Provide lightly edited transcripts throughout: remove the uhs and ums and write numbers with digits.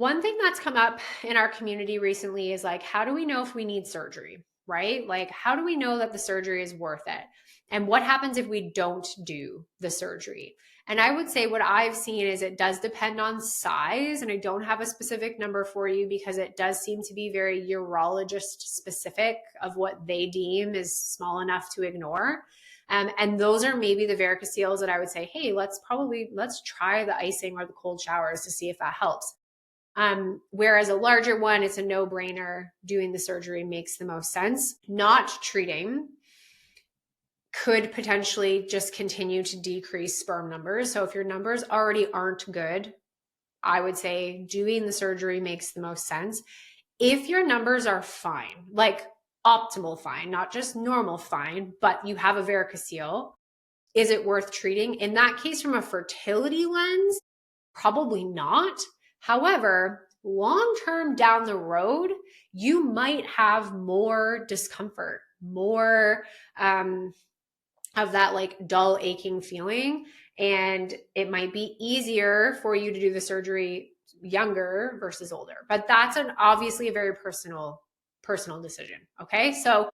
One thing that's come up in our community recently is like, how do we know if we need surgery, right? Like, how do we know that the surgery is worth it? And what happens if we don't do the surgery? And I would say what I've seen is it does depend on size. And I don't have a specific number for you because it does seem to be very urologist specific of what they deem is small enough to ignore. And those are maybe the varicoceles that I would say, hey, let's try the icing or the cold showers to see if that helps. Whereas a larger one, it's a no brainer. Doing the surgery makes the most sense. Not treating could potentially just continue to decrease sperm numbers. So if your numbers already aren't good, I would say doing the surgery makes the most sense. If your numbers are fine, like optimal fine, not just normal fine, but you have a varicocele, is it worth treating? In that case, from a fertility lens, probably not. However, long term down the road, you might have more discomfort, more of that like dull, aching feeling. And it might be easier for you to do the surgery younger versus older. But that's obviously a very personal decision. Okay. So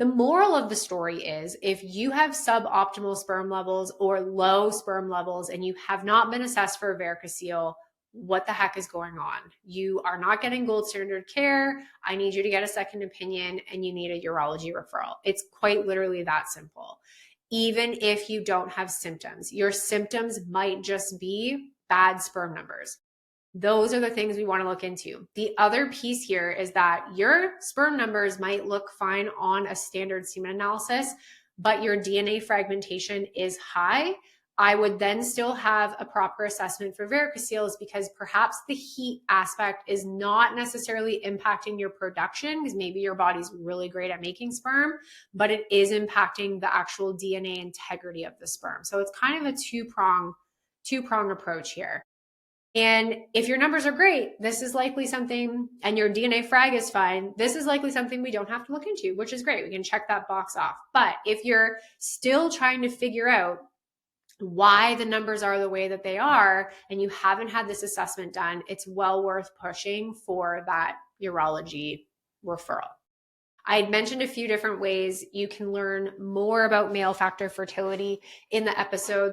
the moral of the story is if you have suboptimal sperm levels or low sperm levels and you have not been assessed for a varicocele, what the heck is going on? You are not getting gold standard care. I need you to get a second opinion and you need a urology referral. It's quite literally that simple. Even if you don't have symptoms, your symptoms might just be bad sperm numbers. Those are the things we want to look into. The other piece here is that your sperm numbers might look fine on a standard semen analysis, but your DNA fragmentation is high. I would then still have a proper assessment for varicoceles because perhaps the heat aspect is not necessarily impacting your production because maybe your body's really great at making sperm, but it is impacting the actual DNA integrity of the sperm. So it's kind of a two-prong approach here. And if your numbers are great, this is likely something, and your DNA frag is fine, this is likely something we don't have to look into, which is great. We can check that box off. But if you're still trying to figure out why the numbers are the way that they are, and you haven't had this assessment done, it's well worth pushing for that urology referral. I had mentioned a few different ways you can learn more about male factor fertility in the episode